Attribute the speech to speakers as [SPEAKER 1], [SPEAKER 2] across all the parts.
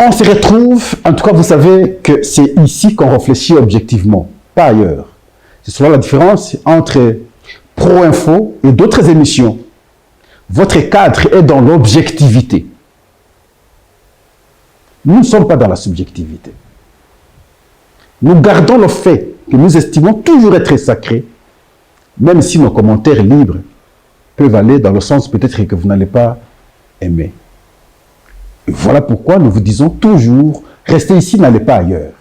[SPEAKER 1] On se retrouve, en tout cas vous savez que c'est ici qu'on réfléchit objectivement, pas ailleurs. C'est cela la différence entre Pro Info et d'autres émissions. Votre cadre est dans l'objectivité. Nous ne sommes pas dans la subjectivité. Nous gardons le fait que nous estimons toujours être sacré, même si nos commentaires libres peuvent aller dans le sens peut-être que vous n'allez pas aimer. Et voilà pourquoi nous vous disons toujours, restez ici, n'allez pas ailleurs.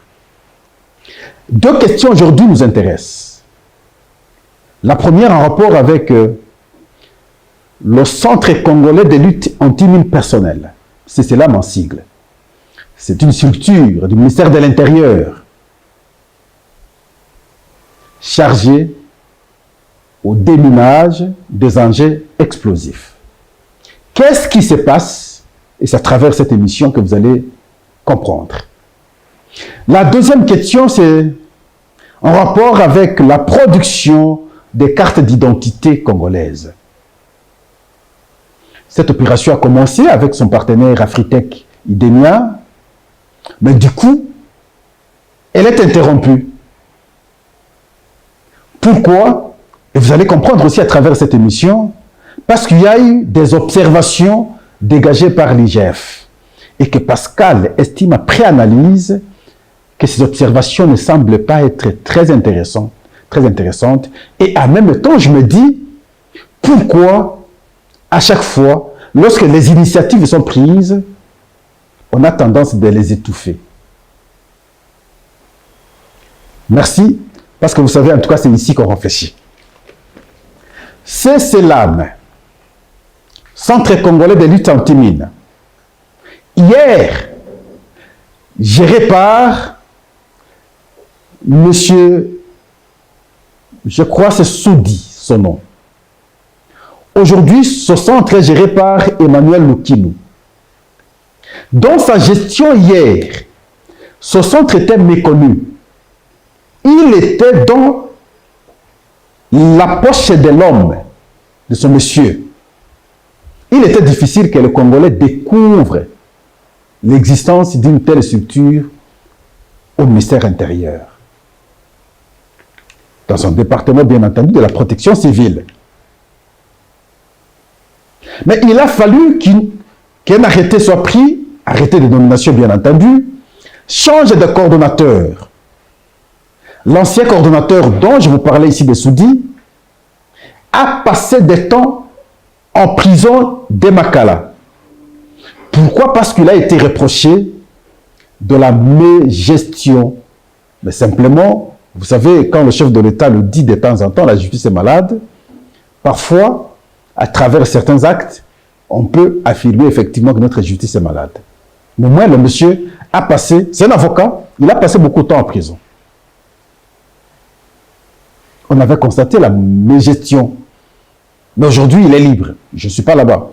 [SPEAKER 1] Deux questions aujourd'hui nous intéressent. La première en rapport avec le Centre congolais de lutte anti-mines personnelles. C'est cela mon sigle. C'est une structure du ministère de l'Intérieur chargée au déminage des engins explosifs. Qu'est-ce qui se passe? Et c'est à travers cette émission que vous allez comprendre. La deuxième question, c'est en rapport avec la production des cartes d'identité congolaises. Cette opération a commencé avec son partenaire Afritech Idemia, mais du coup, elle est interrompue. Pourquoi? Et vous allez comprendre aussi à travers cette émission, parce qu'il y a eu des observations dégagées par l'IGF et que Pascal estime après analyse que ces observations ne semblent pas être très intéressantes et en même temps je me dis pourquoi à chaque fois lorsque les initiatives sont prises on a tendance de les étouffer. Merci, parce que vous savez en tout cas c'est ici qu'on réfléchit. C'est CELAM, Centre congolais de lutte anti-mines. Hier, géré par monsieur, je crois c'est Soudi, son nom. Aujourd'hui, ce centre est géré par Emmanuel Lukinou. Dans sa gestion hier, ce centre était méconnu. Il était dans la poche de l'homme, de ce monsieur. Il était difficile que le Congolais découvre l'existence d'une telle structure au ministère intérieur. Dans un département, bien entendu, de la protection civile. Mais il a fallu qu'un arrêté soit pris, arrêté de nomination, bien entendu, change de coordonnateur. L'ancien coordonnateur dont je vous parlais ici de Soudi a passé des temps en prison d'Emakala. Pourquoi? Parce qu'il a été reproché de la mégestion. Mais simplement, vous savez, quand le chef de l'État le dit de temps en temps, la justice est malade, parfois, à travers certains actes, on peut affirmer effectivement que notre justice est malade. Mais moi, le monsieur a passé, c'est un avocat, il a passé beaucoup de temps en prison. On avait constaté la mégestion. Mais aujourd'hui, il est libre. Je ne suis pas là-bas.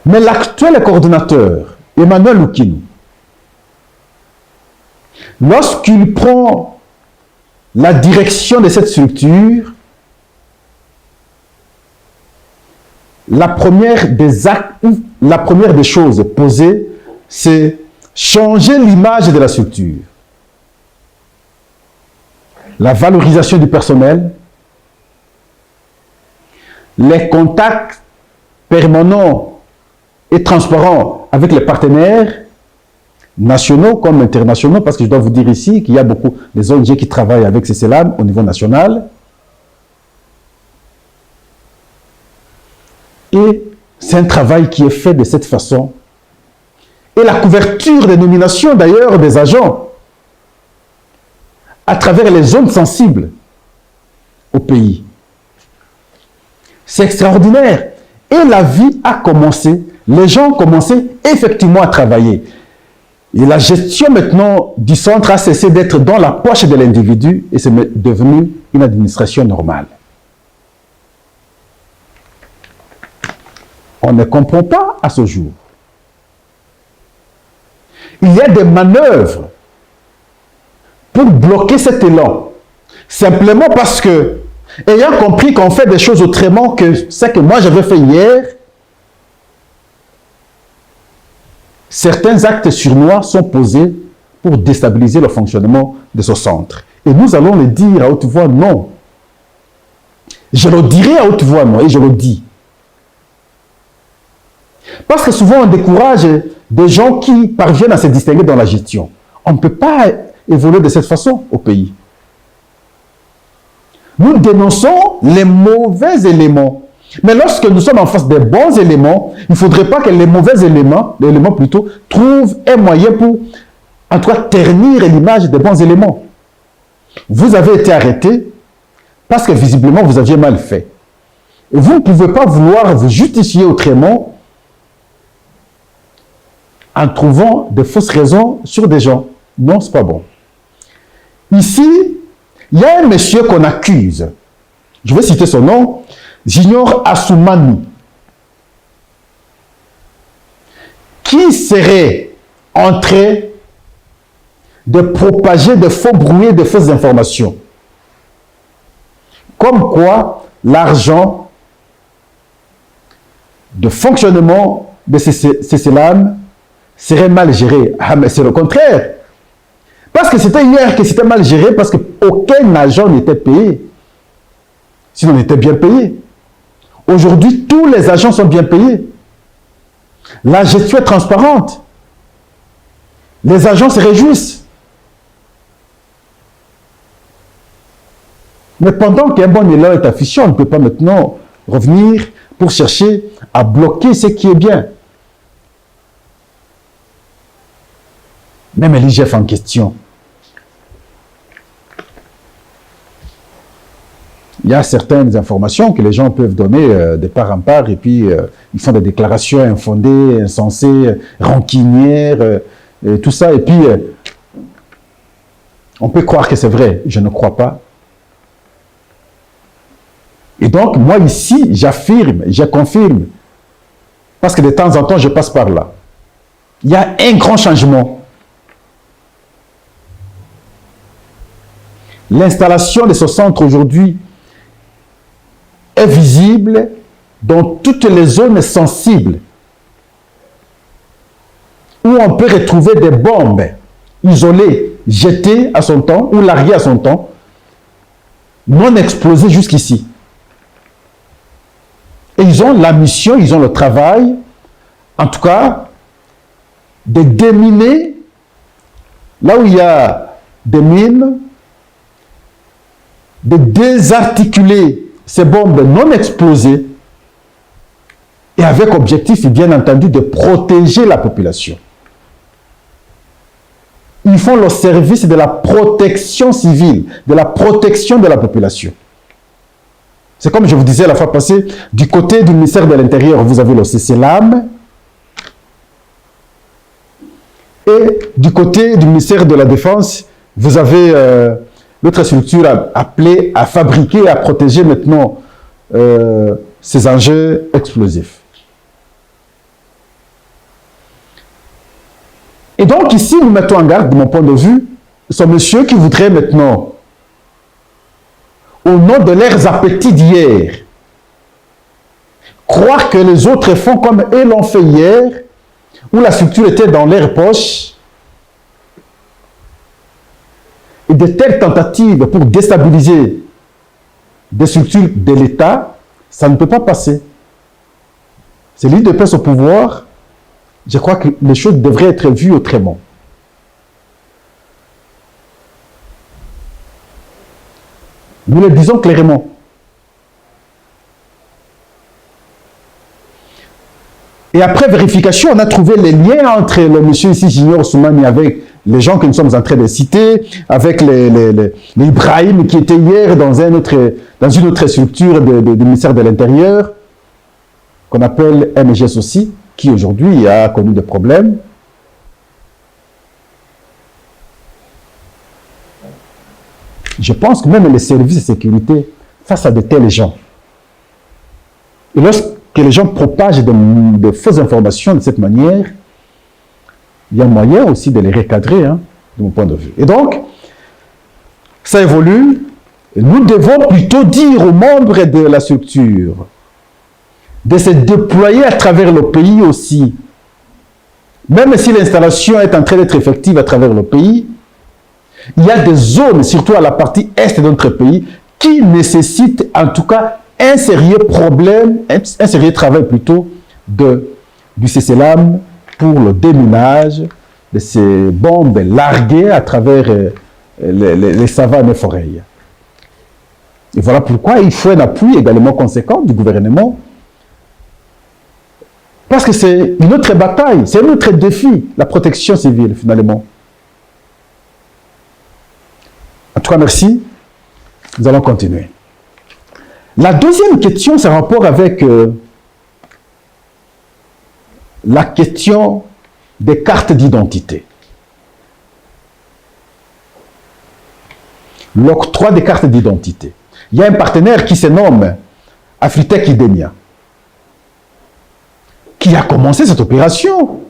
[SPEAKER 1] Mais l'actuel coordonnateur, Emmanuel Lukinou, lorsqu'il prend la direction de cette structure, la première des choses posées, c'est changer l'image de la structure. La valorisation du personnel, les contacts permanents et transparents avec les partenaires nationaux comme internationaux, parce que je dois vous dire ici qu'il y a beaucoup des ONG qui travaillent avec ces CELAM au niveau national. Et c'est un travail qui est fait de cette façon. Et la couverture des nominations d'ailleurs des agents à travers les zones sensibles au pays. C'est extraordinaire. Et la vie a commencé, les gens ont commencé effectivement à travailler. Et la gestion maintenant du centre a cessé d'être dans la poche de l'individu et c'est devenu une administration normale. On ne comprend pas à ce jour. Il y a des manœuvres pour bloquer cet élan. Simplement parce que, ayant compris qu'on fait des choses autrement que ce que moi j'avais fait hier, certains actes surnois sont posés pour déstabiliser le fonctionnement de ce centre. Et nous allons le dire à haute voix, non. Je le dirai à haute voix, non, et je le dis. Parce que souvent, on décourage des gens qui parviennent à se distinguer dans la gestion. On ne peut pas évoluer de cette façon au pays. Nous dénonçons les mauvais éléments. Mais lorsque nous sommes en face des bons éléments, il ne faudrait pas que les mauvais éléments, plutôt, trouvent un moyen pour, en tout cas, ternir l'image des bons éléments. Vous avez été arrêté parce que visiblement vous aviez mal fait. Et vous ne pouvez pas vouloir vous justifier autrement en trouvant de fausses raisons sur des gens. Non, ce n'est pas bon. Ici, il y a un monsieur qu'on accuse. Je vais citer son nom. Junior Assoumani. Qui serait en train de propager de faux bruits, de fausses informations. Comme quoi, l'argent de fonctionnement de ces CELAM serait mal géré. Ah, mais c'est le contraire. Parce que c'était hier que c'était mal géré, parce qu'aucun agent n'était payé. Sinon, on était bien payé. Aujourd'hui, tous les agents sont bien payés. La gestion est transparente. Les agents se réjouissent. Mais pendant qu'un bon élan est affiché, on ne peut pas maintenant revenir pour chercher à bloquer ce qui est bien. Même l'IGF en question. Il y a certaines informations que les gens peuvent donner de part en part et puis ils font des déclarations infondées, insensées, rancunières, tout ça. Et puis, on peut croire que c'est vrai. Je ne crois pas. Et donc, moi ici, j'affirme, je confirme, parce que de temps en temps, je passe par là. Il y a un grand changement. L'installation de ce centre aujourd'hui est visible dans toutes les zones sensibles où on peut retrouver des bombes isolées, jetées à son temps ou larguées à son temps, non explosées jusqu'ici. Et ils ont la mission, ils ont le travail, en tout cas, de déminer là où il y a des mines, de désarticuler ces bombes non explosées et avec objectif, bien entendu, de protéger la population. Ils font le service de la protection civile, de la protection de la population. C'est comme je vous disais la fois passée, du côté du ministère de l'Intérieur, vous avez le CELAM, et du côté du ministère de la Défense, vous avez l'autre structure appelée à fabriquer et à protéger maintenant ces engins explosifs. Et donc ici, nous mettons en garde, de mon point de vue, ce monsieur qui voudrait maintenant, au nom de leurs appétits d'hier, croire que les autres font comme eux l'ont fait hier, où la structure était dans leurs poches, et de telles tentatives pour déstabiliser des structures de l'État, ça ne peut pas passer. C'est l'île de paix au pouvoir, je crois que les choses devraient être vues autrement. Nous le disons clairement. Et après vérification, on a trouvé les liens entre le monsieur ici, Junior Assoumani, avec les gens que nous sommes en train de citer, avec les Ibrahim qui étaient hier dans une autre structure du ministère de l'Intérieur, qu'on appelle MGS aussi, qui aujourd'hui a connu des problèmes. Je pense que même les services de sécurité, face à de tels gens, et lorsque les gens propagent de fausses informations de cette manière, il y a moyen aussi de les recadrer, hein, de mon point de vue. Et donc, ça évolue. Nous devons plutôt dire aux membres de la structure de se déployer à travers le pays aussi Même si l'installation est en train d'être effective à travers le pays, il y a des zones, surtout à la partie est de notre pays, qui nécessitent en tout cas un sérieux problème, un sérieux travail plutôt du CCLAM pour le déminage de ces bombes larguées à travers les savanes et forêts. Et voilà pourquoi il faut un appui également conséquent du gouvernement. Parce que c'est une autre bataille, c'est un autre défi, la protection civile finalement. En tout cas, merci. Nous allons continuer. La deuxième question, c'est en rapport avec la question des cartes d'identité. L'octroi des cartes d'identité. Il y a un partenaire qui se nomme Afritech Idemia, qui a commencé cette opération.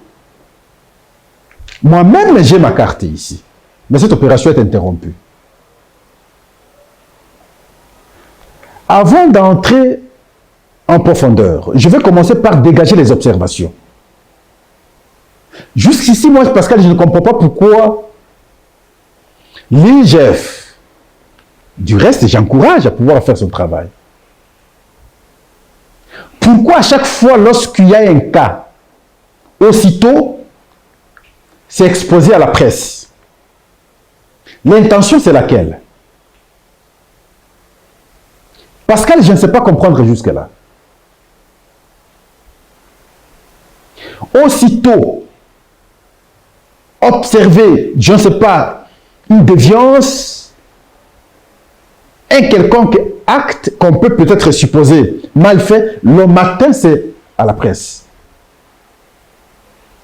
[SPEAKER 1] Moi-même, j'ai ma carte ici. Mais cette opération est interrompue. Avant d'entrer en profondeur, je vais commencer par dégager les observations. Jusqu'ici, moi, Pascal, je ne comprends pas pourquoi l'IGF, du reste, j'encourage à pouvoir faire son travail. Pourquoi à chaque fois, lorsqu'il y a un cas, aussitôt, c'est exposé à la presse? L'intention, c'est laquelle? Pascal, je ne sais pas comprendre jusque-là. Aussitôt, observer, je ne sais pas, une déviance, un quelconque acte qu'on peut peut-être supposer mal fait, le matin, c'est à la presse.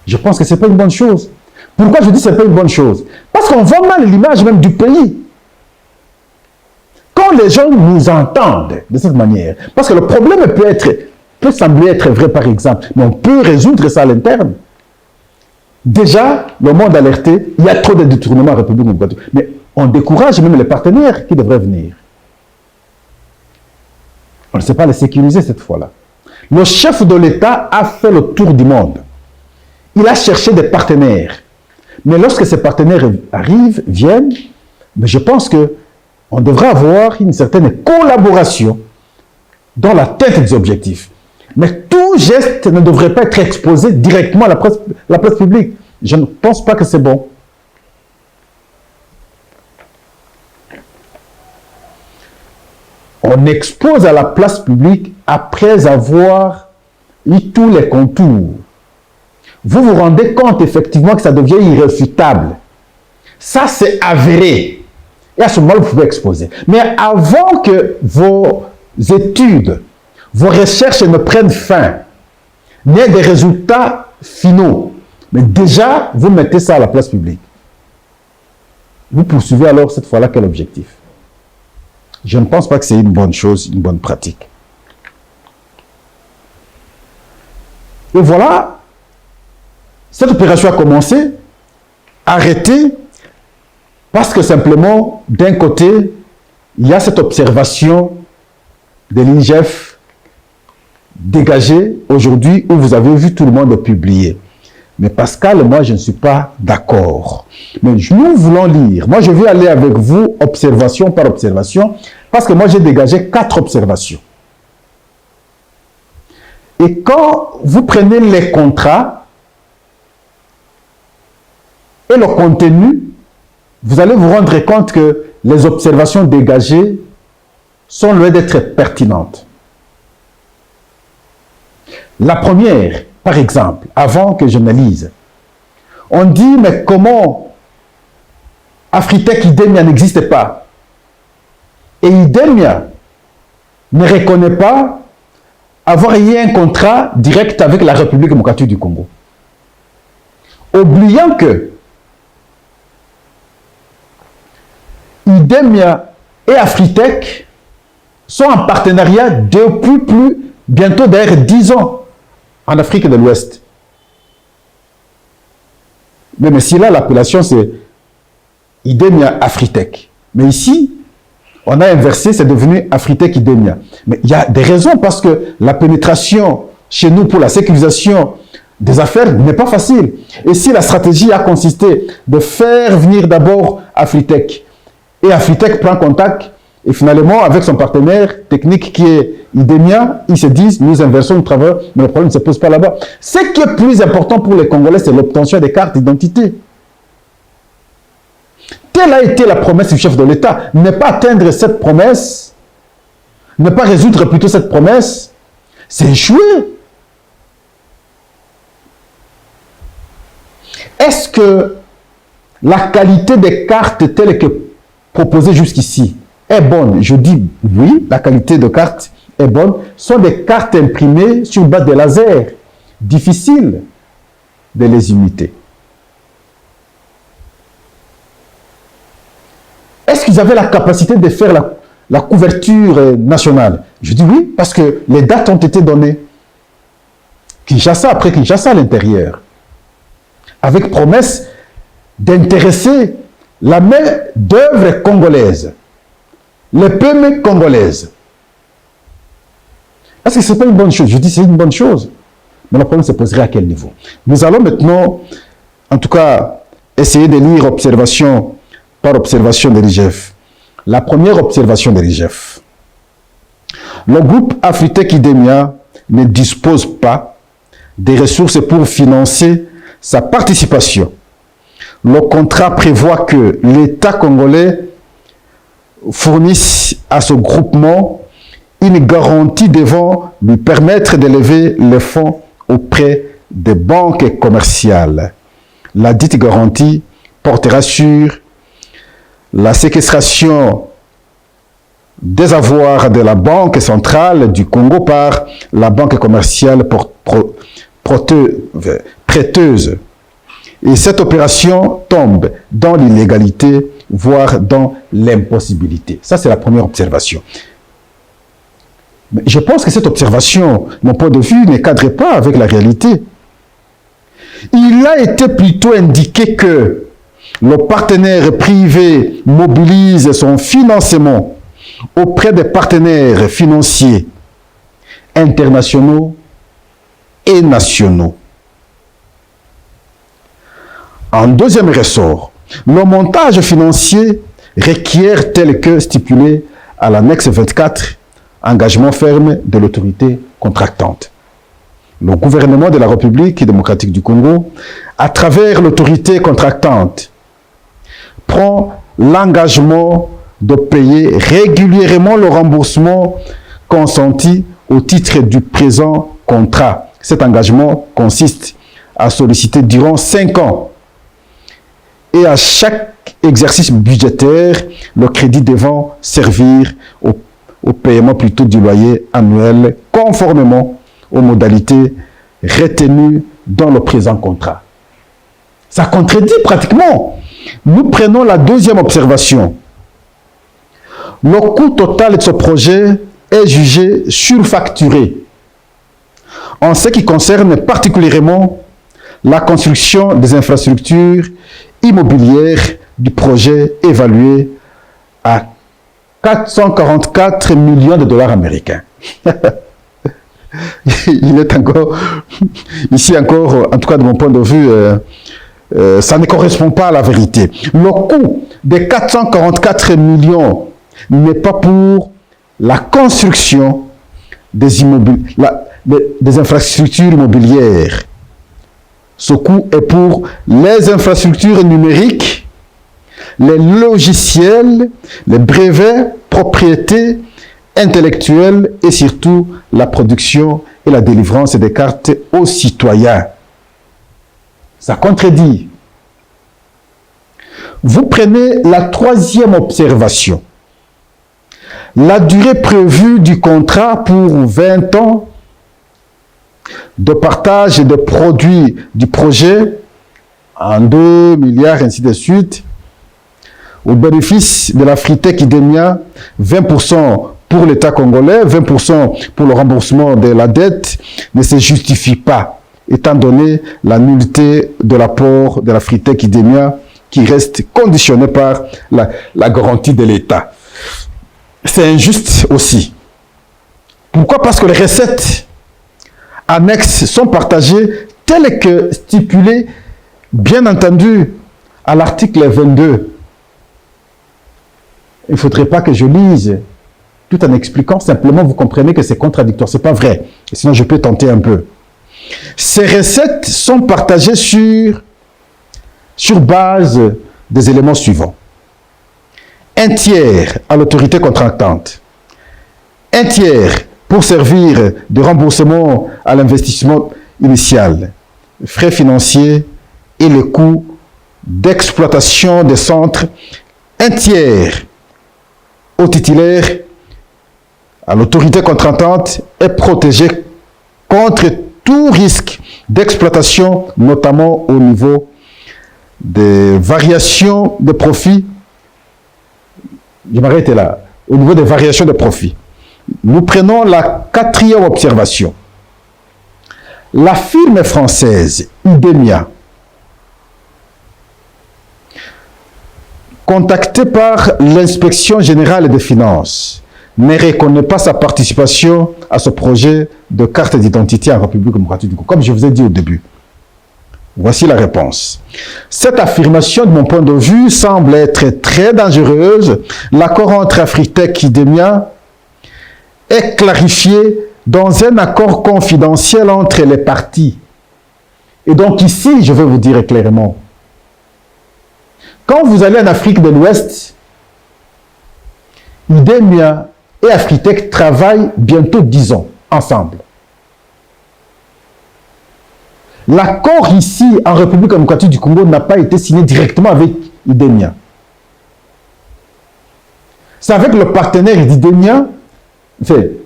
[SPEAKER 1] Je pense que ce n'est pas une bonne chose. Pourquoi je dis que ce n'est pas une bonne chose? Parce qu'on voit mal l'image même du pays. Quand les gens nous entendent de cette manière, parce que le problème peut sembler être vrai par exemple, mais on peut résoudre ça à l'interne. Déjà, le monde alerté, il y a trop de détournements en République démocratique. Mais on décourage même les partenaires qui devraient venir. On ne sait pas les sécuriser cette fois-là. Le chef de l'État a fait le tour du monde. Il a cherché des partenaires. Mais lorsque ces partenaires arrivent, viennent, mais je pense qu'on devrait avoir une certaine collaboration dans la tête des objectifs. Mais tout geste ne devrait pas être exposé directement à la place publique. Je ne pense pas que c'est bon. On expose à la place publique après avoir eu tous les contours. Vous vous rendez compte effectivement que ça devient irréfutable. Ça, c'est avéré. Et à ce moment, vous pouvez exposer. Mais avant que vos études, vos recherches ne prennent fin, n'aient des résultats finaux, mais déjà, vous mettez ça à la place publique. Vous poursuivez alors cette fois-là quel objectif? Je ne pense pas que c'est une bonne chose, une bonne pratique. Et voilà, cette opération a commencé, arrêtée, parce que simplement, d'un côté, il y a cette observation de l'IGF dégagée aujourd'hui où vous avez vu tout le monde publier. Mais Pascal, moi, je ne suis pas d'accord. Mais nous voulons lire. Moi, je vais aller avec vous, observation par observation, parce que moi, j'ai dégagé 4 observations. Et quand vous prenez les contrats et le contenu, vous allez vous rendre compte que les observations dégagées sont loin d'être pertinentes. La première, par exemple, avant que je ne lise, on dit, mais comment Afritech Idemia n'existe pas? Et Idemia ne reconnaît pas avoir eu un contrat direct avec la République démocratique du Congo. Oubliant que Idemia et Afritech sont en partenariat depuis bientôt d'ailleurs 10 ans en Afrique de l'Ouest. Même si là, l'appellation c'est Idemia Afritech. Mais ici, on a inversé, c'est devenu Afritech Idemia. Mais il y a des raisons parce que la pénétration chez nous pour la sécurisation des affaires n'est pas facile. Et si la stratégie a consisté de faire venir d'abord Afritech, et Afritech prend contact, et finalement, avec son partenaire technique qui est Idemia, ils se disent, nous inversons le travail, mais le problème ne se pose pas là-bas. Ce qui est plus important pour les Congolais, c'est l'obtention des cartes d'identité. Telle a été la promesse du chef de l'État. Ne pas atteindre cette promesse, ne pas résoudre plutôt cette promesse, c'est échouer. Est-ce que la qualité des cartes telles que proposées jusqu'ici est bonne? Je dis oui, la qualité de cartes est bonne. Ce sont des cartes imprimées sur base de laser. Difficile de les imiter. Est-ce qu'ils avaient la capacité de faire la couverture nationale? Je dis oui, parce que les dates ont été données. Kinshasa, après Kinshasa à l'intérieur. Avec promesse d'intéresser la main d'œuvre congolaise, les PME congolaises. Est-ce que ce n'est pas une bonne chose? Je dis c'est une bonne chose. Mais le problème se poserait à quel niveau? Nous allons maintenant, en tout cas, essayer de lire observation par observation de l'IGF. La première observation de l'IGF. Le groupe Afritech Idemia ne dispose pas des ressources pour financer sa participation. Le contrat prévoit que l'État congolais fournisse à ce groupement une garantie devant lui permettre d'élever les fonds auprès des banques commerciales. La dite garantie portera sur la séquestration des avoirs de la Banque centrale du Congo par la banque commerciale prêteuse. Et cette opération tombe dans l'illégalité, voire dans l'impossibilité. Ça, c'est la première observation. Mais je pense que cette observation, mon point de vue, ne cadre pas avec la réalité. Il a été plutôt indiqué que le partenaire privé mobilise son financement auprès des partenaires financiers internationaux et nationaux. En deuxième ressort, le montage financier requiert tel que stipulé à l'annexe 24, engagement ferme de l'autorité contractante. Le gouvernement de la République démocratique du Congo, à travers l'autorité contractante, prend l'engagement de payer régulièrement le remboursement consenti au titre du présent contrat. Cet engagement consiste à solliciter durant 5 ans et à chaque exercice budgétaire, le crédit devant servir au paiement plutôt du loyer annuel conformément aux modalités retenues dans le présent contrat. Ça contredit pratiquement. Nous prenons la deuxième observation. Le coût total de ce projet est jugé surfacturé en ce qui concerne particulièrement la construction des infrastructures immobilières du projet évalué à 444 millions de dollars américains. Il est encore, ici encore, en tout cas de mon point de vue, ça ne correspond pas à la vérité. Le coût des 444 millions n'est pas pour la construction des infrastructures immobilières. Ce coût est pour les infrastructures numériques, les logiciels, les brevets, propriétés intellectuelles et surtout la production et la délivrance des cartes aux citoyens. Ça contredit. Vous prenez la troisième observation. La durée prévue du contrat pour 20 ans de partage de produits du projet en 2 milliards, ainsi de suite, au bénéfice de l'Afritech Idemia, 20% pour l'État congolais, 20% pour le remboursement de la dette, ne se justifie pas, étant donné la nullité de l'apport de l'Afritech Idemia qui reste conditionné par la garantie de l'État. C'est injuste aussi. Pourquoi? Parce que les recettes annexes sont partagées tel que stipulé, bien entendu, à l'article 22. Il ne faudrait pas que je lise tout en expliquant, simplement vous comprenez que c'est contradictoire, ce n'est pas vrai. Sinon je peux tenter un peu. Ces recettes sont partagées sur base des éléments suivants. Un tiers à l'autorité contractante, un tiers pour servir de remboursement à l'investissement initial, frais financiers et le coût d'exploitation des centres, un tiers au titulaire, à l'autorité contractante est protégé contre tout risque d'exploitation, notamment au niveau des variations de profit. Je m'arrête là. Au niveau des variations de profit. Nous prenons la 4e observation. La firme française Idemia, contactée par l'inspection générale des finances, ne reconnaît pas sa participation à ce projet de carte d'identité en République démocratique du Congo, comme je vous ai dit au début. Voici la réponse. Cette affirmation, de mon point de vue, semble être très dangereuse. L'accord entre Afritech et Idemia est clarifié dans un accord confidentiel entre les parties. Et donc ici, je vais vous dire clairement, quand vous allez en Afrique de l'Ouest, Idemia et Afritech travaillent bientôt 10 ans ensemble. L'accord ici, en République démocratique du Congo, n'a pas été signé directement avec Idemia. C'est avec le partenaire d'Idemia,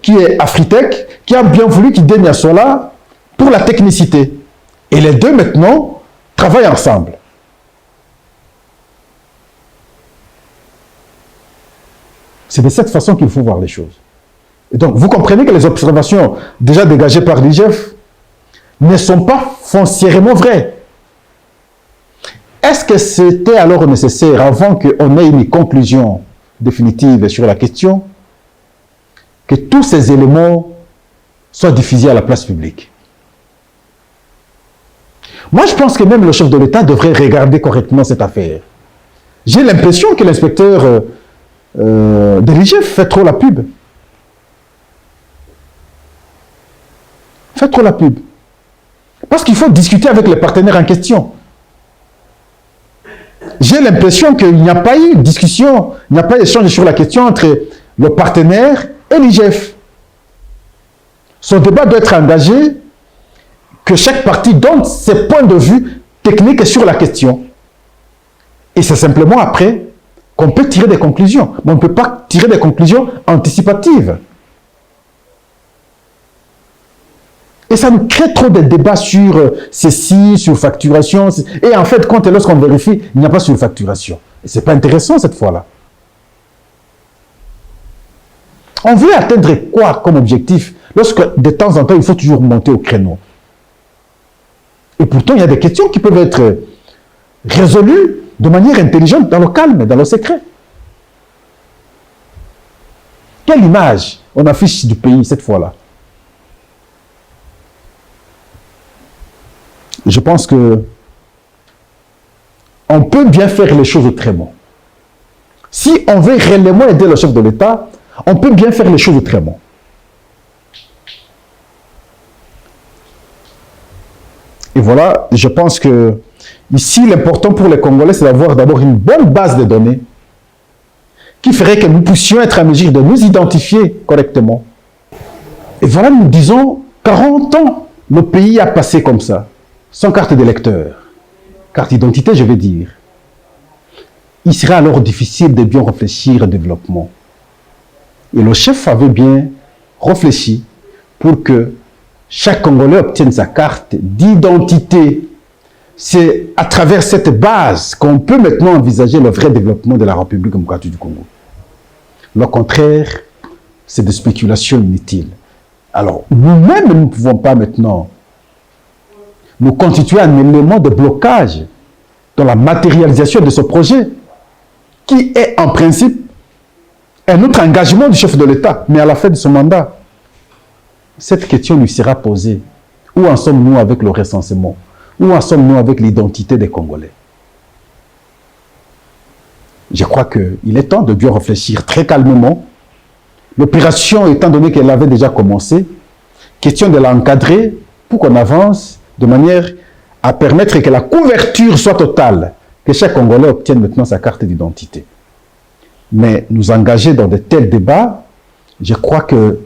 [SPEAKER 1] qui est Afritech, qui a bien voulu qu'Idemia soit là pour la technicité. Et les deux, maintenant, travaillent ensemble. C'est de cette façon qu'il faut voir les choses. Et donc, vous comprenez que les observations déjà dégagées par l'IGF ne sont pas foncièrement vraies. Est-ce que c'était alors nécessaire, avant qu'on ait une conclusion définitive sur la question, que tous ces éléments soient diffusés à la place publique? Moi, je pense que même le chef de l'État devrait regarder correctement cette affaire. J'ai l'impression que l'inspecteur de l'IGF fait trop la pub. Fait trop la pub. Parce qu'il faut discuter avec les partenaires en question. J'ai l'impression qu'il n'y a pas eu de discussion, il n'y a pas d'échange sur la question entre le partenaire et l'IGF. Son débat doit être engagé, que chaque partie donne ses points de vue techniques sur la question. Et c'est simplement après qu'on peut tirer des conclusions. Mais on ne peut pas tirer des conclusions anticipatives. Et ça nous crée trop de débats sur ceci, sur facturation. Et en fait, quand et lorsqu'on vérifie, il n'y a pas sur facturation. Et ce n'est pas intéressant cette fois-là. On veut atteindre quoi comme objectif lorsque de temps en temps, il faut toujours monter au créneau? Et pourtant, il y a des questions qui peuvent être résolues de manière intelligente, dans le calme, dans le secret. Quelle image on affiche du pays cette fois-là? Je pense que on peut bien faire les choses autrement. Si on veut réellement aider le chef de l'État, on peut bien faire les choses autrement. Et voilà, je pense que ici, l'important pour les Congolais, c'est d'avoir d'abord une bonne base de données qui ferait que nous puissions être en mesure de nous identifier correctement. Et voilà, nous disons, 40 ans, le pays a passé comme ça, sans carte d'électeur, carte d'identité, je vais dire. Il serait alors difficile de bien réfléchir au développement. Et le chef avait bien réfléchi pour que chaque Congolais obtienne sa carte d'identité. C'est à travers cette base qu'on peut maintenant envisager le vrai développement de la République démocratique du Congo. Le contraire, c'est des spéculations inutiles. Alors, nous-mêmes, nous ne pouvons pas maintenant nous constituer un élément de blocage dans la matérialisation de ce projet, qui est en principe un autre engagement du chef de l'État. Mais à la fin de son mandat, cette question lui sera posée. Où en sommes-nous avec le recensement? Où en sommes-nous avec l'identité des Congolais? Je crois qu'il est temps de bien réfléchir très calmement. L'opération, étant donné qu'elle avait déjà commencé, question de l'encadrer pour qu'on avance de manière à permettre que la couverture soit totale, que chaque Congolais obtienne maintenant sa carte d'identité. Mais nous engager dans de tels débats, je crois que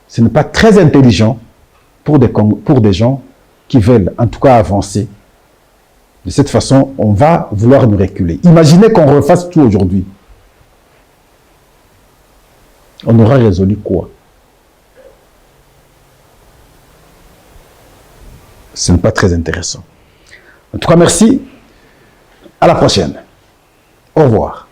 [SPEAKER 1] ce n'est pas très intelligent pour des gens qui veulent en tout cas avancer. De cette façon, on va vouloir nous reculer. Imaginez qu'on refasse tout aujourd'hui. On aura résolu quoi? Ce n'est pas très intéressant. En tout cas, merci. À la prochaine. Au revoir.